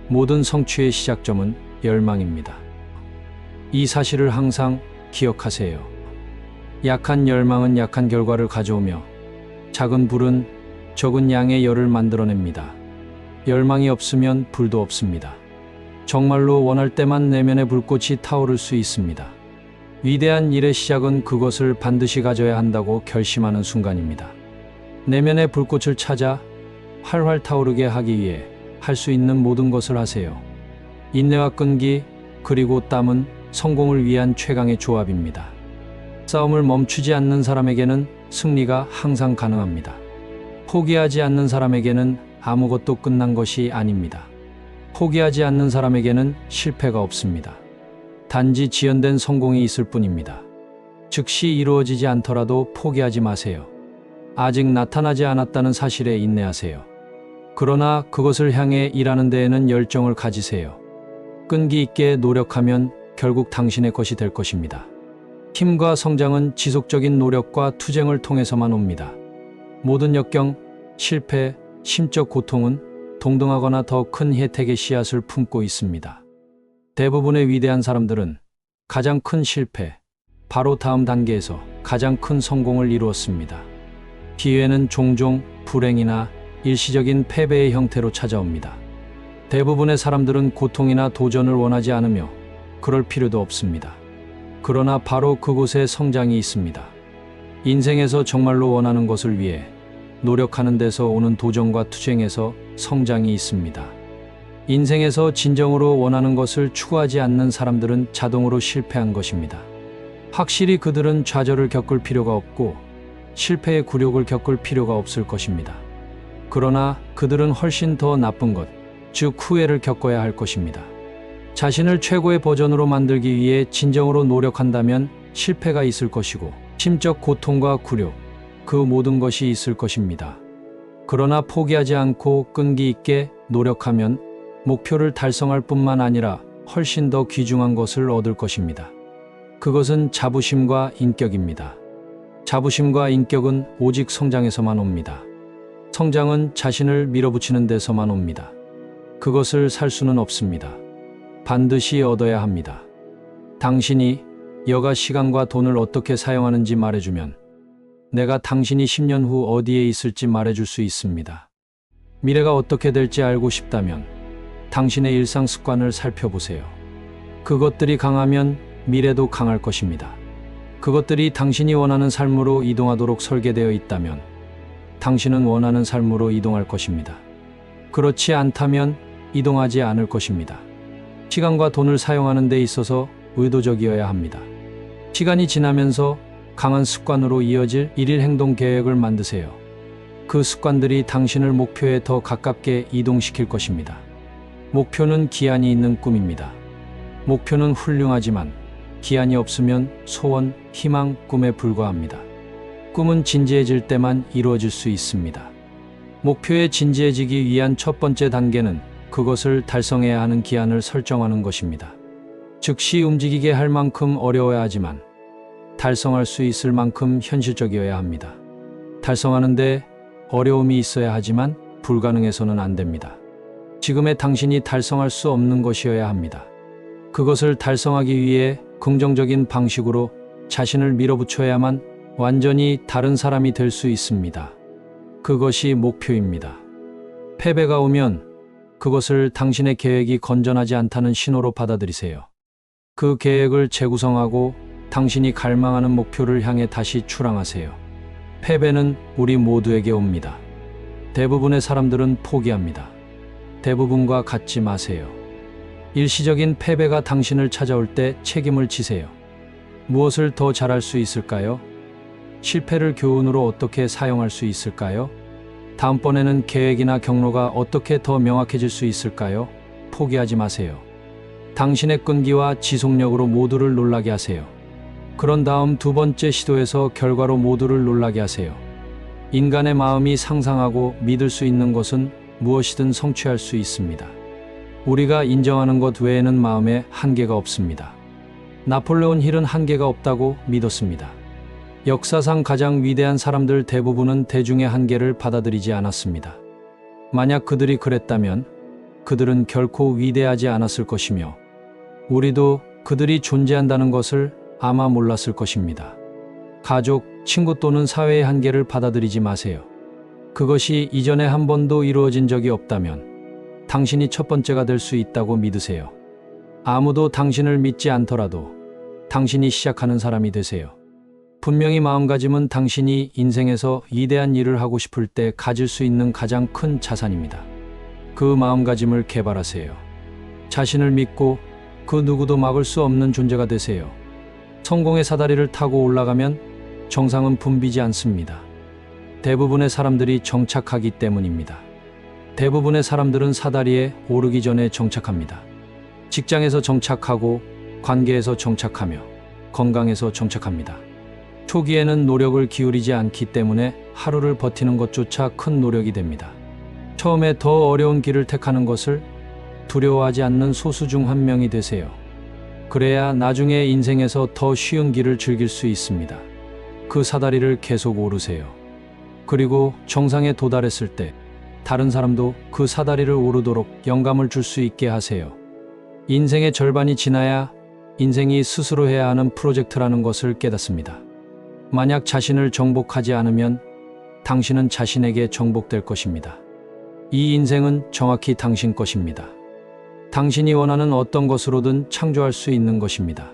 모든 성취의 시작점은 열망입니다. 이 사실을 항상 기억하세요. 약한 열망은 약한 결과를 가져오며 작은 불은 적은 양의 열을 만들어냅니다. 열망이 없으면 불도 없습니다. 정말로 원할 때만 내면의 불꽃이 타오를 수 있습니다. 위대한 일의 시작은 그것을 반드시 가져야 한다고 결심하는 순간입니다. 내면의 불꽃을 찾아 활활 타오르게 하기 위해 할 수 있는 모든 것을 하세요. 인내와 끈기, 그리고 땀은 성공을 위한 최강의 조합입니다. 싸움을 멈추지 않는 사람에게는 승리가 항상 가능합니다. 포기하지 않는 사람에게는 아무것도 끝난 것이 아닙니다. 포기하지 않는 사람에게는 실패가 없습니다. 단지 지연된 성공이 있을 뿐입니다. 즉시 이루어지지 않더라도 포기하지 마세요. 아직 나타나지 않았다는 사실에 인내하세요. 그러나 그것을 향해 일하는 데에는 열정을 가지세요. 끈기 있게 노력하면 결국 당신의 것이 될 것입니다. 힘과 성장은 지속적인 노력과 투쟁을 통해서만 옵니다. 모든 역경, 실패, 심적 고통은 동등하거나 더 큰 혜택의 씨앗을 품고 있습니다. 대부분의 위대한 사람들은 가장 큰 실패, 바로 다음 단계에서 가장 큰 성공을 이루었습니다. 기회는 종종 불행이나 일시적인 패배의 형태로 찾아옵니다. 대부분의 사람들은 고통이나 도전을 원하지 않으며 그럴 필요도 없습니다. 그러나 바로 그곳에 성장이 있습니다. 인생에서 정말로 원하는 것을 위해 노력하는 데서 오는 도전과 투쟁에서 성장이 있습니다. 인생에서 진정으로 원하는 것을 추구하지 않는 사람들은 자동으로 실패한 것입니다. 확실히 그들은 좌절을 겪을 필요가 없고 실패의 굴욕을 겪을 필요가 없을 것입니다. 그러나 그들은 훨씬 더 나쁜 것, 즉 후회를 겪어야 할 것입니다. 자신을 최고의 버전으로 만들기 위해 진정으로 노력한다면 실패가 있을 것이고 심적 고통과 굴욕, 그 모든 것이 있을 것입니다. 그러나 포기하지 않고 끈기 있게 노력하면 목표를 달성할 뿐만 아니라 훨씬 더 귀중한 것을 얻을 것입니다. 그것은 자부심과 인격입니다. 자부심과 인격은 오직 성장에서만 옵니다. 성장은 자신을 밀어붙이는 데서만 옵니다. 그것을 살 수는 없습니다. 반드시 얻어야 합니다. 당신이 여가 시간과 돈을 어떻게 사용하는지 말해주면 내가 당신이 10년 후 어디에 있을지 말해줄 수 있습니다. 미래가 어떻게 될지 알고 싶다면 당신의 일상 습관을 살펴보세요. 그것들이 강하면 미래도 강할 것입니다. 그것들이 당신이 원하는 삶으로 이동하도록 설계되어 있다면 당신은 원하는 삶으로 이동할 것입니다. 그렇지 않다면 이동하지 않을 것입니다. 시간과 돈을 사용하는 데 있어서 의도적이어야 합니다. 시간이 지나면서 강한 습관으로 이어질 일일 행동 계획을 만드세요. 그 습관들이 당신을 목표에 더 가깝게 이동시킬 것입니다. 목표는 기한이 있는 꿈입니다. 목표는 훌륭하지만 기한이 없으면 소원, 희망, 꿈에 불과합니다. 꿈은 진지해질 때만 이루어질 수 있습니다. 목표에 진지해지기 위한 첫 번째 단계는 그것을 달성해야 하는 기한을 설정하는 것입니다. 즉시 움직이게 할 만큼 어려워야 하지만 달성할 수 있을 만큼 현실적이어야 합니다. 달성하는데 어려움이 있어야 하지만 불가능해서는 안 됩니다. 지금의 당신이 달성할 수 없는 것이어야 합니다. 그것을 달성하기 위해 긍정적인 방식으로 자신을 밀어붙여야만 완전히 다른 사람이 될 수 있습니다. 그것이 목표입니다. 패배가 오면 그것을 당신의 계획이 건전하지 않다는 신호로 받아들이세요. 그 계획을 재구성하고 당신이 갈망하는 목표를 향해 다시 출항하세요. 패배는 우리 모두에게 옵니다. 대부분의 사람들은 포기합니다. 대부분과 같지 마세요. 일시적인 패배가 당신을 찾아올 때 책임을 지세요. 무엇을 더 잘할 수 있을까요? 실패를 교훈으로 어떻게 사용할 수 있을까요? 다음번에는 계획이나 경로가 어떻게 더 명확해질 수 있을까요? 포기하지 마세요. 당신의 끈기와 지속력으로 모두를 놀라게 하세요. 그런 다음 두 번째 시도에서 결과로 모두를 놀라게 하세요. 인간의 마음이 상상하고 믿을 수 있는 것은 무엇이든 성취할 수 있습니다. 우리가 인정하는 것 외에는 마음에 한계가 없습니다. 나폴레온 힐은 한계가 없다고 믿었습니다. 역사상 가장 위대한 사람들 대부분은 대중의 한계를 받아들이지 않았습니다. 만약 그들이 그랬다면 그들은 결코 위대하지 않았을 것이며 우리도 그들이 존재한다는 것을 아마 몰랐을 것입니다. 가족, 친구 또는 사회의 한계를 받아들이지 마세요. 그것이 이전에 한 번도 이루어진 적이 없다면 당신이 첫 번째가 될 수 있다고 믿으세요. 아무도 당신을 믿지 않더라도 당신이 시작하는 사람이 되세요. 분명히 마음가짐은 당신이 인생에서 위대한 일을 하고 싶을 때 가질 수 있는 가장 큰 자산입니다. 그 마음가짐을 개발하세요. 자신을 믿고 그 누구도 막을 수 없는 존재가 되세요. 성공의 사다리를 타고 올라가면 정상은 붐비지 않습니다. 대부분의 사람들이 정착하기 때문입니다. 대부분의 사람들은 사다리에 오르기 전에 정착합니다. 직장에서 정착하고, 관계에서 정착하며, 건강에서 정착합니다. 초기에는 노력을 기울이지 않기 때문에 하루를 버티는 것조차 큰 노력이 됩니다. 처음에 더 어려운 길을 택하는 것을 두려워하지 않는 소수 중 한 명이 되세요. 그래야 나중에 인생에서 더 쉬운 길을 즐길 수 있습니다. 그 사다리를 계속 오르세요. 그리고 정상에 도달했을 때 다른 사람도 그 사다리를 오르도록 영감을 줄 수 있게 하세요. 인생의 절반이 지나야 인생이 스스로 해야 하는 프로젝트라는 것을 깨닫습니다. 만약 자신을 정복하지 않으면 당신은 자신에게 정복될 것입니다. 이 인생은 정확히 당신 것입니다. 당신이 원하는 어떤 것으로든 창조할 수 있는 것입니다.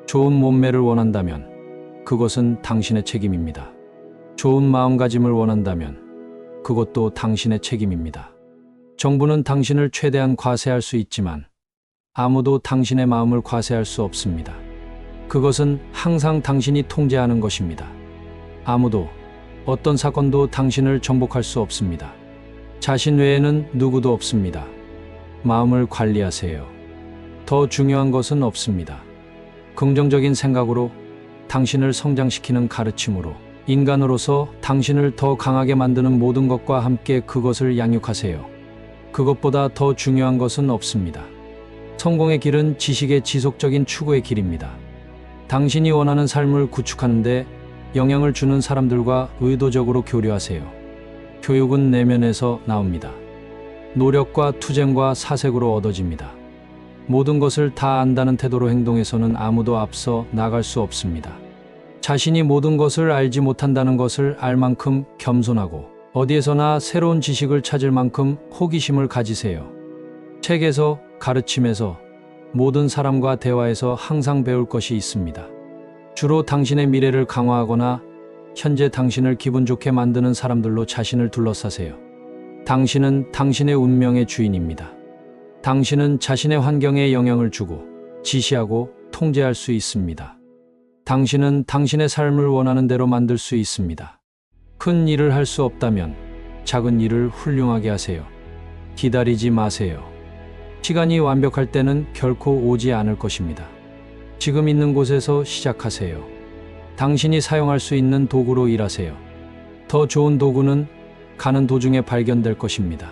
좋은 몸매를 원한다면 그것은 당신의 책임입니다. 좋은 마음가짐을 원한다면 그것도 당신의 책임입니다. 정부는 당신을 최대한 과세할 수 있지만 아무도 당신의 마음을 과세할 수 없습니다. 그것은 항상 당신이 통제하는 것입니다. 아무도, 어떤 사건도 당신을 정복할 수 없습니다. 자신 외에는 누구도 없습니다. 마음을 관리하세요. 더 중요한 것은 없습니다. 긍정적인 생각으로, 당신을 성장시키는 가르침으로, 인간으로서 당신을 더 강하게 만드는 모든 것과 함께 그것을 양육하세요. 그것보다 더 중요한 것은 없습니다. 성공의 길은 지식의 지속적인 추구의 길입니다. 당신이 원하는 삶을 구축하는데 영향을 주는 사람들과 의도적으로 교류하세요. 교육은 내면에서 나옵니다. 노력과 투쟁과 사색으로 얻어집니다. 모든 것을 다 안다는 태도로 행동해서는 아무도 앞서 나갈 수 없습니다. 자신이 모든 것을 알지 못한다는 것을 알 만큼 겸손하고 어디에서나 새로운 지식을 찾을 만큼 호기심을 가지세요. 책에서, 가르침에서, 모든 사람과 대화에서 항상 배울 것이 있습니다. 주로 당신의 미래를 강화하거나 현재 당신을 기분 좋게 만드는 사람들로 자신을 둘러싸세요. 당신은 당신의 운명의 주인입니다. 당신은 자신의 환경에 영향을 주고 지시하고 통제할 수 있습니다. 당신은 당신의 삶을 원하는 대로 만들 수 있습니다. 큰 일을 할 수 없다면 작은 일을 훌륭하게 하세요. 기다리지 마세요. 시간이 완벽할 때는 결코 오지 않을 것입니다. 지금 있는 곳에서 시작하세요. 당신이 사용할 수 있는 도구로 일하세요. 더 좋은 도구는 가는 도중에 발견될 것입니다.